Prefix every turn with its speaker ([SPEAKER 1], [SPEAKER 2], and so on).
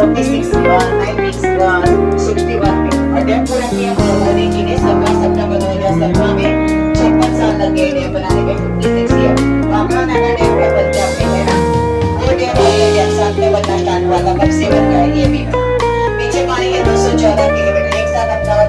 [SPEAKER 1] 1961 में और जब पूरा किया मोदी जी ने 17 सितंबर 2017 में 56 साल लग गए डैम बनाने में 56 ईयर। भाखड़ा नाला डैम है पंजाब में है ना, वो डैम 2007 में बनना स्टार्ट हुआ था, कब से बन रहा है ये भी। पीछे पानी है 214 किलोमीटर, एक साथ अमदावाद